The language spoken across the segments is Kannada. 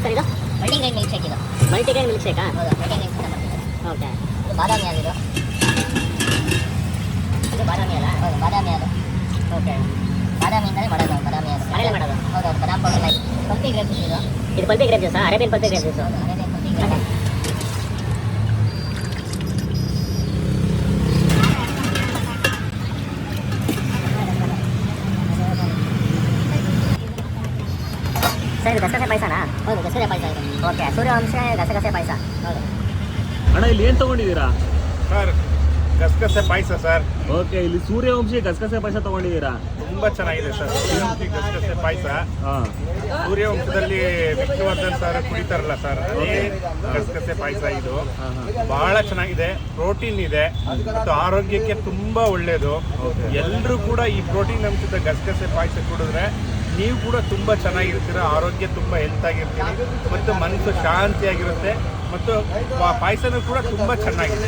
ಸರ್ ಇದು? ಮಲ್ಟಿಗ್ರೈನ್ ಮಿಲ್ಕ್ ಶೇಕ್ ಇದು. ಮಲ್ಟಿಗ್ರೈನ್ ಮಿಲ್ಕ್ ಶೇಕಾ? ಹೌದು, ಮಲ್ಟಿಗ್ರೈನ್ ಮಿಲ್ಕ್ ಶೇಕ್ ಮಾಡ್ತಿದ್ದಾರೆ. ಓಕೆ. ಇದು ಬಾದಾಮಿ ಹಾಲು ಇದು. ಇದು ಬಾದಾಮಿ ಹಾಲ? ಹೌದು, ಬಾದಾಮಿ ಹಾಲು. ಓಕೆ. ಬಾದಾಮಿಯಿಂದಲೇ ಮಾಡೋದು, ಬಾದಾಮಿ ಹಾಲು. ಮನೇಲೆ ಮಾಡೋದು? ಹೌದು, ಬಾದಾಮ್ ಪೌಡರ್ ಆಗಿ. ಪಲ್ಪಿ ಗ್ರೇಪ್ ಜ್ಯೂಸ್ ಇದು. ಇದು ಪಲ್ಪಿ ಗ್ರೇಪ್ ಜ್ಯೂಸಾ? Arabian pulpy grape juice? ಹೌದು, Arabian pulpy grape juice. Sir ಇದು ಗಸಗಸೆ ಪಾಯಸನಾ? ಹೌದು, ಗಸಗಸೆ ಪಾಯಸ ಇದು. ಓಕೆ. ಸೂರ್ಯವಂಶ ಗಸಗಸೆ ಪಾಯಸ. ಹೌದು. ಅಣ್ಣ ಇಲ್ಲಿ ಏನು ತಗೊಂಡಿದ್ದೀರಾ? ಸರ್ ಗಸಗಸೆ ಪಾಯಸ ಸರ್. ಓಕೆ, ಇಲ್ಲಿ ಸೂರ್ಯವಂಶಿ ಗಸಗಸೆ ಪಾಯಸ ತಗೊಂಡಿದ್ದೀರಾ? ತುಂಬಾ ಚೆನ್ನಾಗಿದೆ ಸರ್. ಸೂರ್ಯವಂಶಿ ಗಸಗಸೆ ಪಾಯಸ. ಹಾಂ. ಸೂರ್ಯವಂಶದಲ್ಲಿ ವಿಷ್ಣುವರ್ಧನ್ ಸರ್ ಕುಡಿತಾರಲ್ಲ ಸರ್, ಅದೇ ಗಸಗಸೆ ಪಾಯಸ ಇದು. ಬಹಳ ಚೆನ್ನಾಗಿದೆ, ಪ್ರೋಟೀನ್ ಇದೆ ಮತ್ತು ಆರೋಗ್ಯಕ್ಕೆ ತುಂಬಾ ಒಳ್ಳೆಯದು. ಎಲ್ಲರೂ ಕೂಡ ಈ ಪ್ರೋಟೀನ್ ಅಂಶದ ಗಸಗಸೆ ಪಾಯಸ ಕುಡಿದ್ರೆ ನೀವು ಕೂಡ ತುಂಬಾ ಚೆನ್ನಾಗಿರ್ತೀರ, ಆರೋಗ್ಯ ತುಂಬಾ ಹೆಲ್ತ್ ಆಗಿರ್ತೀರಿ ಮತ್ತು ಮನಸ್ಸು ಶಾಂತಿಯಾಗಿರುತ್ತೆ ಮತ್ತು ಪಾಯಸನೂ ಕೂಡ ತುಂಬಾ ಚೆನ್ನಾಗಿದೆ.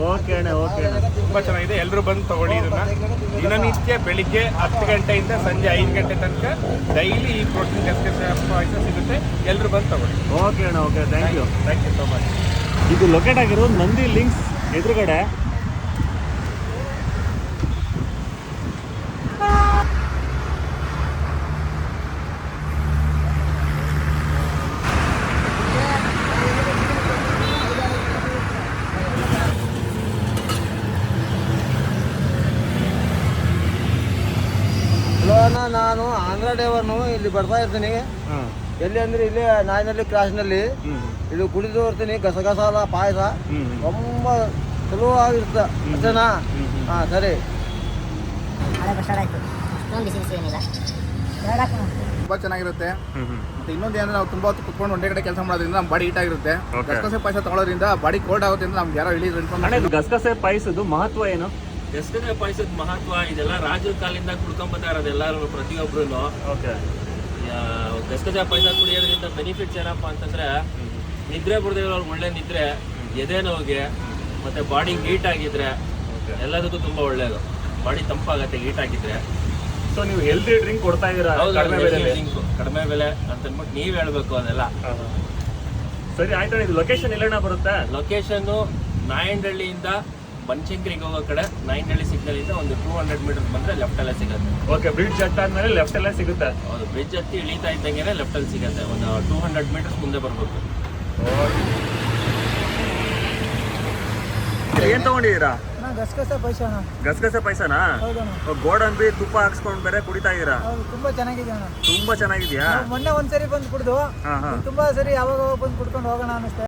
ಓಕೆ ಅಣ್ಣ, ಓಕೆ ಅಣ್ಣ, ತುಂಬಾ ಚೆನ್ನಾಗಿದೆ. ಎಲ್ಲರೂ ಬಂದು ತಗೊಳ್ಳಿ ಇದನ್ನ. ದಿನನಿತ್ಯ ಬೆಳಿಗ್ಗೆ 10 ಗಂಟೆಯಿಂದ ಸಂಜೆ 5 ಗಂಟೆ ತನಕ ಡೈಲಿ ಈ ಪ್ರೋಟೀನ್ ಗಸಗಸೆ ಪಾಯಸ ಸಿಗುತ್ತೆ. ಎಲ್ಲರೂ ಬಂದು ತಗೊಳ್ಳಿ. ಓಕೆ ಅಣ್ಣ, okay, thank you so much. ಇದು ಲೊಕೇಟ್ ಆಗಿರೋದು ನಂದಿ ಲಿಂಕ್ಸ್ ಎದುರುಗಡೆ. ನಾನು ಆಂಧ್ರ ಡ್ರೈವರ್ನು ಇಲ್ಲಿ ಬರ್ತಾ ಇರ್ತೀನಿ. ಹಾಂ. ಎಲ್ಲಿ ಅಂದ್ರೆ ಇಲ್ಲಿ ನಾಯಿನಲ್ಲಿ ಕ್ರಾಸ್ನಲ್ಲಿ ಇಲ್ಲಿ ಕುಡಿದು ಬರ್ತೀನಿ. ಗಸಗಸಾಲ ಪಾಯಸ ತುಂಬ ಚಲೋ ಆಗಿರುತ್ತೆ. ಅಷ್ಟೇನಾ? ಹಾಂ, ಸರಿ. ಹಳೆ ಬಸ್ ಸ್ಟಾರ್ಟ್ ಆಯಿತು. ಇಷ್ಟೊಂದು ಬಿಸಿ ಬಿಸಿ ಏನಿಲ್ಲ. ತುಂಬ ಚೆನ್ನಾಗಿರುತ್ತೆ. ಮತ್ತೆ ಇನ್ನೊಂದು ಏನಂದ್ರೆ ನಾವು ತುಂಬ ಹೊತ್ತು ಕುತ್ಕೊಂಡು ಒಂದೇ ಕಡೆ ಕೆಲಸ ಮಾಡೋದ್ರಿಂದ ನಮ್ಮ ಬಾಡಿ ಹೀಟ್ ಆಗಿರುತ್ತೆ. ಗಸಗಸೆ ಪಾಯಸ ತಗೊಳ್ಳೋದ್ರಿಂದ ಬಾಡಿ ಕೋಲ್ಡ್ ಆಗುತ್ತೆ ಅಂತ ನಮ್ಗೆ ಯಾರೋ ಅಣ್ಣ, ಇದು ಗಸಗಸೆ ಪಾಯಸದ ಮಹತ್ವ ಏನು? ಗಸಗಸೆ ಪಾಯಸದ ಮಹತ್ವ ಇದೆಲ್ಲ ರಾಜರ ಕಾಲಿಂದ ಕುಡ್ಕೊಂಬತ್ತಾ ಇರೋದು ಎಲ್ಲರೂ, ಪ್ರತಿಯೊಬ್ರು. ಓಕೆ. ಗಸಗಸೆ ಪಾಯಸ ಕುಡಿಯೋದ್ರಿಂದ ಬೆನಿಫಿಟ್ಸ್ ಏನಪ್ಪ ಅಂತಂದ್ರೆ, ನಿದ್ರೆ ಬರದಿರೋರ್ಗೆ ಒಳ್ಳೆ ನಿದ್ರೆ, ಎದೆ ನೋವಿಗೆ ಮತ್ತೆ ಬಾಡಿ ಹೀಟ್ ಆಗಿದ್ರೆ ಎಲ್ಲದಕ್ಕೂ ತುಂಬಾ ಒಳ್ಳೇದು. ಬಾಡಿ ತಂಪಾಗತ್ತೆ ಹೀಟ್ ಆಗಿದ್ರೆ. ಸೊ ನೀವು ಹೆಲ್ದಿ ಡ್ರಿಂಕ್ ಕೊಡ್ತಾ ಇದ್ದೀರಾ ಕಡಿಮೆ ಬೆಲೆಯಲ್ಲಿ? ಕಡಿಮೆ ಬೆಲೆ ಅಂತ ಅಂದ್ಬಿಟ್ಟು ನೀವ್ ಹೇಳ್ಬೇಕು ಅದೆಲ್ಲ. ಸರಿ, ಆಯ್ತು. ಇದು ಲೊಕೇಶನ್ ಎಲ್ಲಣ್ಣ ಬರುತ್ತೆ? ಲೊಕೇಶನ್ ನಾಯಂಡಹಳ್ಳಿಯಿಂದ ಬನಶಂಕರಿಗೆ ಹೋಗೋ ಕಡೆ ನಾಯಂಡಹಳ್ಳಿ ಸಿಗ್ನಲ್ ಇಂದ ಒಂದು 200 ಮೀಟರ್ಸ್ ಬಂದ್ರೆ ಲೆಫ್ಟ್ ಅಲ್ಲೇ ಸಿಗುತ್ತೆ. ಓಕೆ. ಬ್ರಿಡ್ಜ್ ಹತ್ತಾದ್ಮೇಲೆ ಲೆಫ್ಟ್ ಅಲ್ಲೇ ಸಿಗುತ್ತೆ? ಹೌದು, ಬ್ರಿಡ್ಜ್ ಹತ್ತಿ ಇಳಿತಾ ಇದ್ದಂಗೆ ಲೆಫ್ಟ್ ಅಲ್ಲಿ ಸಿಗುತ್ತೆ. ಒಂದು 200 ಮೀಟರ್ಸ್ ಮುಂದೆ ಬರ್ಬೇಕು. ಏನ್ ತಗೊಂಡಿದ್ದೀರಾ? ಗಸಗಸೆ ಪಾಯಸ. ಗಸಗಸೆ ಪಾಯಸನಾ? ಗೋಡಂಬಿ ತುಪ್ಪ ಹಾಕ್ಸ್ಕೊಂಡ್ ಬೇರೆ ಕುಡಿತಾ ಇದೀರಾ? ತುಂಬಾ ಚೆನ್ನಾಗಿದೆ ಅಣ್ಣ. ತುಂಬಾ ಚೆನ್ನಾಗಿದ್ಯಾ? ಮೊನ್ನೆ ಒಂದ್ಸರಿ ಬಂದು ಕುಡಿದು ತುಂಬಾ ಸರಿ ಯಾವಾಗ ಬಂದು ಕುಡ್ಕೊಂಡು ಹೋಗೋಣ ಅನ್ನಿಸ್ತಾ